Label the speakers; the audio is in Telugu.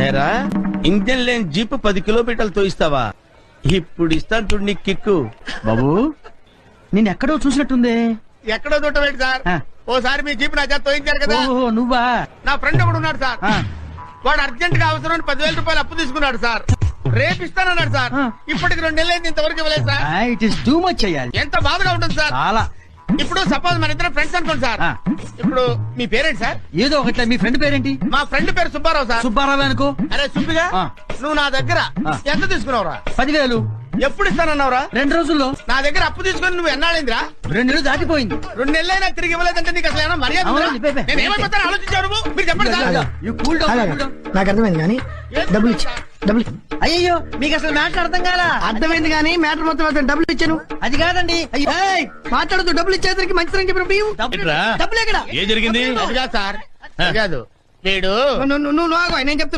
Speaker 1: ఏరా ఇంజన్ లేని జీప్ 10 కిలోమీటర్లు తోయిస్తావా? ఇప్పుడు ఇస్తాను చూడు నీ కిక్కు.
Speaker 2: బాబు నేను ఎక్కడో చూసినట్టుంది.
Speaker 3: ఎక్కడో చూడటం సార్, ఓసారి మీ జీప్ నా చేత తోయించారు కదా.
Speaker 2: ఓహో నువ్వా?
Speaker 3: నా ఫ్రెండ్ ఒకడు ఉన్నాడు సార్, వాడు అర్జెంట్ గా అవసరం 10,000 రూపాయలు అప్పు తీసుకున్నాడు సార్. రేపు ఇస్తానన్నాడు సార్. ఇప్పటికి 2 నెలలైంది, ఇంతవరకు ఇవ్వలేదు sir.
Speaker 2: It is too much అయ్యాలి.
Speaker 3: ఎంత బాధగా ఉంటుంది సార్.
Speaker 2: చాలా.
Speaker 3: ఇప్పుడు సపోజ్ మన ఇద్దరు ఫ్రెండ్స్ అనుకోండి సార్. ఇప్పుడు మీ పేరేంటి సార్?
Speaker 2: ఏదో ఒకట్లే. మీ ఫ్రెండ్ పేరేంటి?
Speaker 3: మా ఫ్రెండ్ పేరు సుబ్బారావు సార్.
Speaker 2: సుబ్బారావు అనుకో.
Speaker 3: అరే సుబ్బిగా, నువ్వు నా దగ్గర ఎంత తీసుకున్నావురా?
Speaker 2: 10,000.
Speaker 3: ఎప్పుడు ఇస్తానన్నావురా?
Speaker 2: 2 రోజుల్లో.
Speaker 3: నా దగ్గర అప్పు తీసుకుని నువ్వు ఎన్నాళ్ళైందిరా?
Speaker 2: 2 నెలలు దాటిపోయింది.
Speaker 3: 2 నెలలైనా తిరిగి ఇవ్వలేదంటే నీకు అసలు ఏమైనా మర్యాద ఉందా? నేను ఏమైపోతాను ఆలోచించారు నువ్వు? మీరు చెప్పండి సార్.
Speaker 4: నాకు అర్థమైంది కానీ డబ్బులు ఇచ్చి
Speaker 2: అయ్యో మీకు అసలు మ్యాటర్ అర్థం కాలా?
Speaker 4: అర్థమైంది కానీ మ్యాటర్ మొత్తం డబ్బులు ఇచ్చాను.
Speaker 2: అది కాదండి.
Speaker 4: మాట్లాడుతూ డబ్బులు ఇచ్చేసరికి మంచి
Speaker 2: డబ్బులు ఎక్కడ?
Speaker 1: ఏం జరిగింది?
Speaker 3: అది కాదు సార్, అది కాదు. వీడు
Speaker 4: నువ్వు నేను చెప్తున్నా.